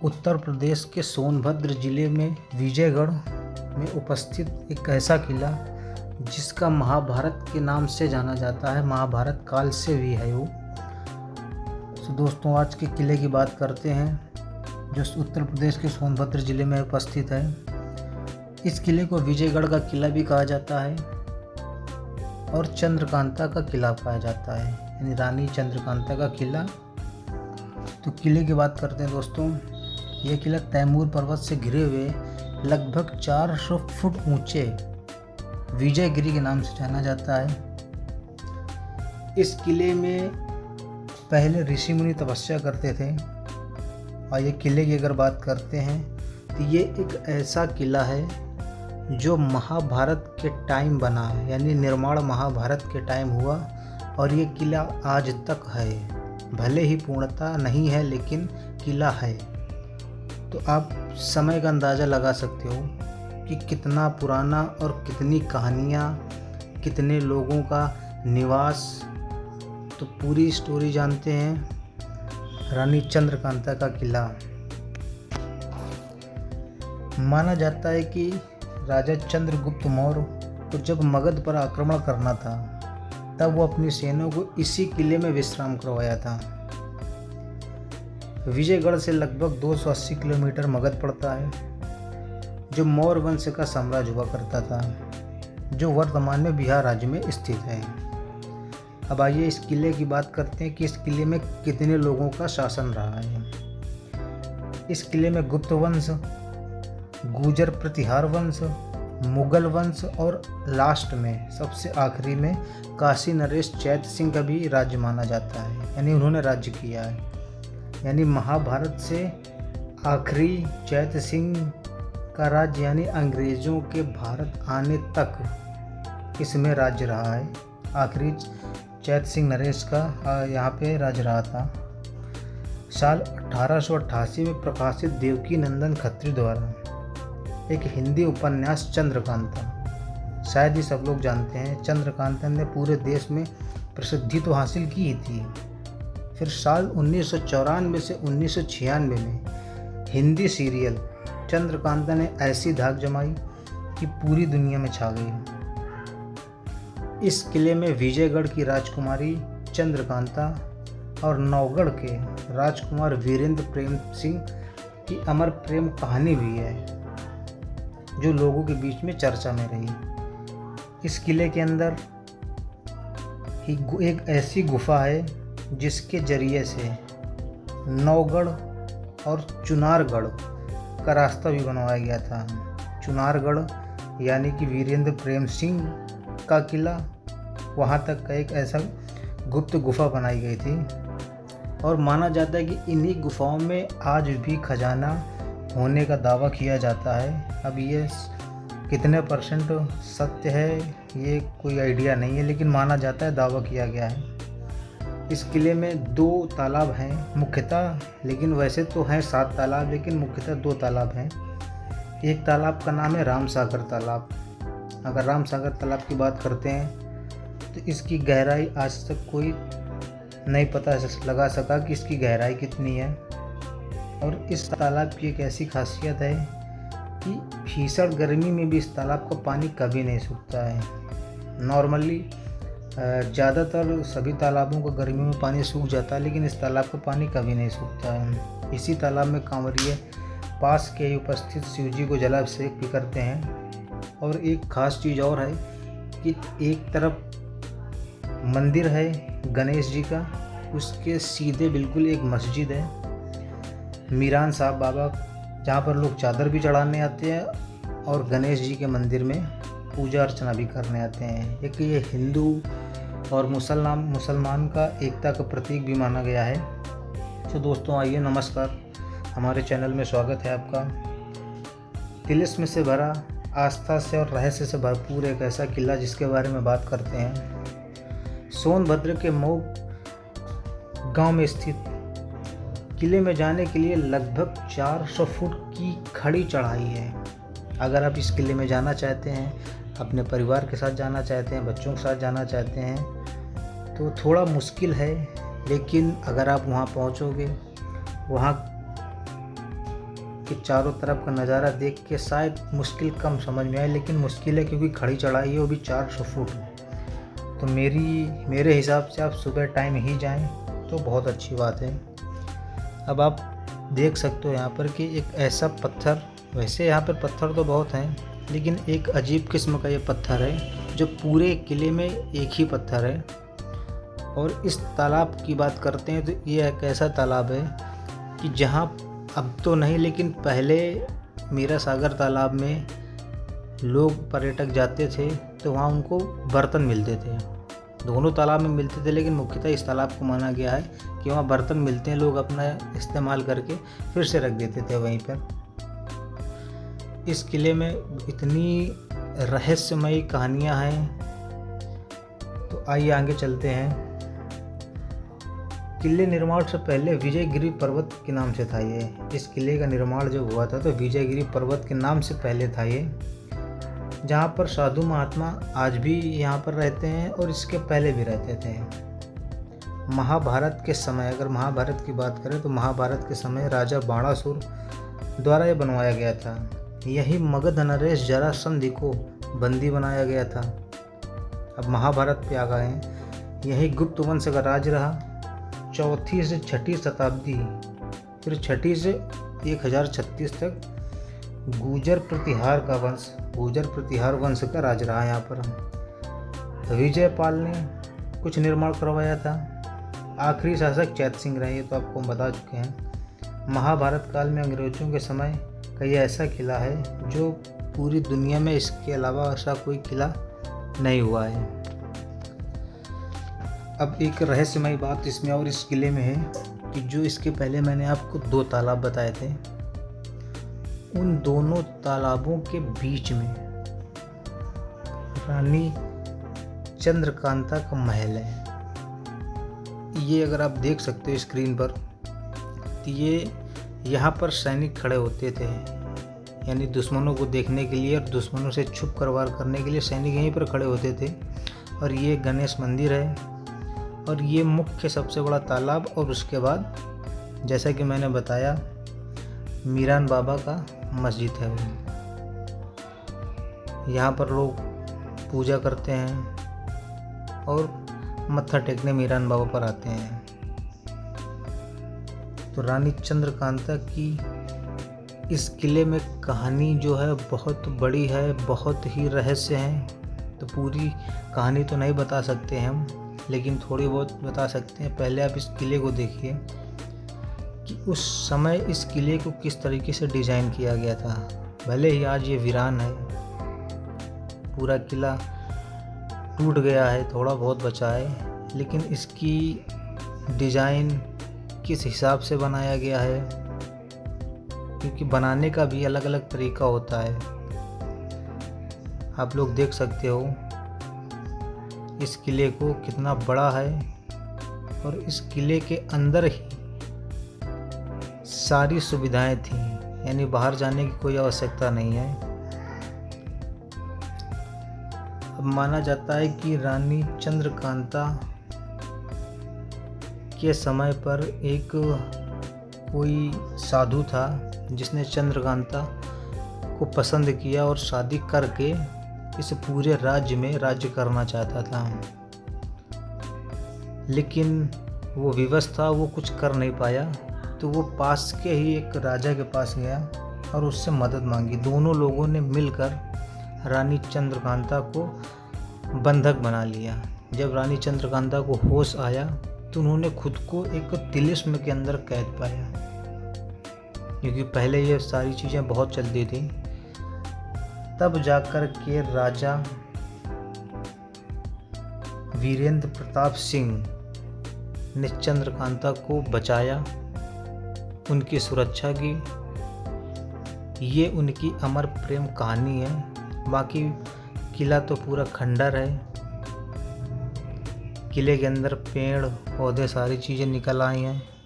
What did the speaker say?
उत्तर प्रदेश के सोनभद्र जिले में विजयगढ़ में उपस्थित एक ऐसा किला जिसका महाभारत के नाम से जाना जाता है, महाभारत काल से भी है वो। तो दोस्तों, आज के किले की बात करते हैं जो उत्तर प्रदेश के सोनभद्र जिले में उपस्थित है। इस किले को विजयगढ़ का किला भी कहा जाता है और चंद्रकांता का किला कहा जाता है, यानी रानी चंद्रकांता का किला। तो किले की बात करते हैं दोस्तों। यह किला तैमूर पर्वत से घिरे हुए लगभग 400 फुट ऊंचे विजयगिरी के नाम से जाना जाता है। इस किले में पहले ऋषि मुनि तपस्या करते थे। और ये किले की अगर बात करते हैं तो ये एक ऐसा किला है जो महाभारत के टाइम बना है, यानी निर्माण महाभारत के टाइम हुआ और ये किला आज तक है। भले ही पूर्णता नहीं है लेकिन किला है। तो आप समय का अंदाज़ा लगा सकते हो कि कितना पुराना और कितनी कहानियाँ, कितने लोगों का निवास। तो पूरी स्टोरी जानते हैं रानी चंद्रकांता का किला। माना जाता है कि राजा चंद्रगुप्त मौर्य को जब मगध पर आक्रमण करना था तब वो अपनी सेना को इसी किले में विश्राम करवाया था। विजयगढ़ से लगभग 280 किलोमीटर मगध पड़ता है, जो मौर्य वंश का साम्राज्य हुआ करता था, जो वर्तमान में बिहार राज्य में स्थित है। अब आइए इस किले की बात करते हैं कि इस किले में कितने लोगों का शासन रहा है। इस किले में गुप्त वंश, गुर्जर प्रतिहार वंश, मुगल वंश और लास्ट में सबसे आखिरी में काशी नरेश चैत्र सिंह का भी राज्य माना जाता है, यानी उन्होंने राज्य किया है। यानी महाभारत से आखिरी चैत्र सिंह का राज्य, यानी अंग्रेज़ों के भारत आने तक इसमें राज्य रहा है। आखिरी चैत्र सिंह नरेश का यहाँ पे राज्य रहा था। साल 1888 में प्रकाशित देवकी नंदन खत्री द्वारा एक हिंदी उपन्यास चंद्रकांता, शायद ही सब लोग जानते हैं, चंद्रकांता ने पूरे देश में प्रसिद्धि तो हासिल की ही थी। फिर साल 1994 से 1996 में हिंदी सीरियल चंद्रकांता ने ऐसी धाक जमाई कि पूरी दुनिया में छा गई। इस किले में विजयगढ़ की राजकुमारी चंद्रकांता और नौगढ़ के राजकुमार वीरेंद्र प्रेम सिंह की अमर प्रेम कहानी भी है, जो लोगों के बीच में चर्चा में रही। इस किले के अंदर ही एक ऐसी गुफा है जिसके जरिए से नौगढ़ और चुनारगढ़ का रास्ता भी बनवाया गया था। चुनारगढ़ यानी कि वीरेंद्र प्रेम सिंह का किला, वहाँ तक का एक ऐसा गुप्त गुफा बनाई गई थी। और माना जाता है कि इन्हीं गुफाओं में आज भी खजाना होने का दावा किया जाता है। अब ये कितने परसेंट सत्य है ये कोई आइडिया नहीं है, लेकिन माना जाता है, दावा किया गया है। इस किले में 2 तालाब हैं मुख्यतः, लेकिन वैसे तो हैं 7 तालाब, लेकिन मुख्यतः 2 तालाब हैं। एक तालाब का नाम है रामसागर तालाब। अगर रामसागर तालाब की बात करते हैं तो इसकी गहराई आज तक कोई नहीं पता लगा सका कि इसकी गहराई कितनी है। और इस तालाब की एक ऐसी खासियत है कि भीषण गर्मी में भी इस तालाब का पानी कभी नहीं सूखता है। नॉर्मली ज़्यादातर सभी तालाबों का गर्मियों में पानी सूख जाता है, लेकिन इस तालाब का पानी कभी नहीं सूखता है। इसी तालाब में कांवरिये पास के ही उपस्थित शिव जी को जलाभिषेक भी करते हैं। और एक ख़ास चीज़ और है कि एक तरफ मंदिर है गणेश जी का, उसके सीधे बिल्कुल एक मस्जिद है मीरान साहब बाबा, जहाँ पर लोग चादर भी चढ़ाने आते हैं और गणेश जी के मंदिर में पूजा अर्चना भी करने आते हैं। एक ये हिंदू और मुसलमान का एकता का प्रतीक भी माना गया है। तो दोस्तों आइए, नमस्कार, हमारे चैनल में स्वागत है आपका। तिलिस्म से भरा, आस्था से और रहस्य से भरपूर एक ऐसा किला जिसके बारे में बात करते हैं। सोनभद्र के मऊ गांव में स्थित किले में जाने के लिए लगभग 400 फुट की खड़ी चढ़ाई है। अगर आप इस किले में जाना चाहते हैं, अपने परिवार के साथ जाना चाहते हैं, बच्चों के साथ जाना चाहते हैं तो थोड़ा मुश्किल है, लेकिन अगर आप वहाँ पहुँचोगे, वहाँ कि चारों तरफ का नज़ारा देख के शायद मुश्किल कम समझ में आए, लेकिन मुश्किल है क्योंकि खड़ी चढ़ाई है, वो भी 400 फुट। तो मेरे हिसाब से आप सुबह टाइम ही जाएं तो बहुत अच्छी बात है। अब आप देख सकते हो यहाँ पर कि एक ऐसा पत्थर, वैसे यहाँ पर पत्थर तो बहुत हैं, लेकिन एक अजीब किस्म का ये पत्थर है जो पूरे किले में एक ही पत्थर है। और इस तालाब की बात करते हैं तो ये एक ऐसा तालाब है कि जहाँ अब तो नहीं, लेकिन पहले मीरा सागर तालाब में लोग पर्यटक जाते थे तो वहाँ उनको बर्तन मिलते थे। दोनों तालाब में मिलते थे, लेकिन मुख्यतः इस तालाब को माना गया है कि वहाँ बर्तन मिलते हैं, लोग अपना इस्तेमाल करके फिर से रख देते थे वहीं पर। इस किले में इतनी रहस्यमयी कहानियाँ हैं, तो आइए आगे चलते हैं। किले निर्माण से पहले विजयगिरी पर्वत के नाम से था ये। इस किले का निर्माण जब हुआ था तो विजयगिरी पर्वत के नाम से पहले था ये, जहाँ पर साधु महात्मा आज भी यहाँ पर रहते हैं और इसके पहले भी रहते थे। महाभारत के समय, अगर महाभारत की बात करें तो महाभारत के समय राजा बाणासुर द्वारा ये बनवाया गया था। यही मगध नरेश जरासंध को बंदी बनाया गया था। अब महाभारत पे आ गए हैं। यही गुप्त वंश का राज रहा 4वीं से 6वीं शताब्दी, फिर 6वीं से 1036 तक गुर्जर प्रतिहार वंश का राज रहा यहाँ पर। विजयपाल ने कुछ निर्माण करवाया था। आखिरी शासक चैत सिंह रहे, तो आपको हम बता चुके हैं। महाभारत काल में अंग्रेजों के समय का ये ऐसा किला है जो पूरी दुनिया में इसके अलावा ऐसा कोई किला नहीं हुआ है। अब एक रहस्यमयी बात इसमें और इस किले में है कि जो इसके पहले मैंने आपको 2 तालाब बताए थे, उन दोनों तालाबों के बीच में रानी चंद्रकांता का महल है। ये अगर आप देख सकते हो स्क्रीन पर, तो ये यहाँ पर सैनिक खड़े होते थे, यानी दुश्मनों को देखने के लिए और दुश्मनों से छुप कर वार करने के लिए सैनिक यहीं पर खड़े होते थे। और ये गणेश मंदिर है और ये मुख्य सबसे बड़ा तालाब, और उसके बाद जैसा कि मैंने बताया मीरान बाबा का मस्जिद है वो। यहाँ पर लोग पूजा करते हैं और मत्था टेकने मीरान बाबा पर आते हैं। तो रानी चंद्रकांता की इस किले में कहानी जो है बहुत बड़ी है, बहुत ही रहस्य है। तो पूरी कहानी तो नहीं बता सकते हम, लेकिन थोड़ी बहुत बता सकते हैं। पहले आप इस किले को देखिए कि उस समय इस किले को किस तरीके से डिज़ाइन किया गया था। भले ही आज ये वीरान है, पूरा किला टूट गया है, थोड़ा बहुत बचा है, लेकिन इसकी डिज़ाइन किस हिसाब से बनाया गया है, क्योंकि बनाने का भी अलग अलग तरीका होता है। आप लोग देख सकते हो इस किले को कितना बड़ा है, और इस किले के अंदर ही सारी सुविधाएं थी, यानी बाहर जाने की कोई आवश्यकता नहीं है। अब माना जाता है कि रानी चंद्रकांता के समय पर एक कोई साधु था जिसने चंद्रकांता को पसंद किया और शादी करके इस पूरे राज्य में राज्य करना चाहता था, लेकिन वो विवश था, वो कुछ कर नहीं पाया। तो वो पास के ही एक राजा के पास गया और उससे मदद मांगी। दोनों लोगों ने मिलकर रानी चंद्रकांता को बंधक बना लिया। जब रानी चंद्रकांता को होश आया तो उन्होंने खुद को एक तिलिस्म के अंदर कैद पाया, क्योंकि पहले ये सारी चीज़ें बहुत चलती थी। तब जाकर के राजा वीरेंद्र प्रताप सिंह ने चंद्रकांता को बचाया, उनकी सुरक्षा की। ये उनकी अमर प्रेम कहानी है। बाकी किला तो पूरा खंडर है। किले के अंदर पेड़ पौधे सारी चीज़ें निकल आई हैं।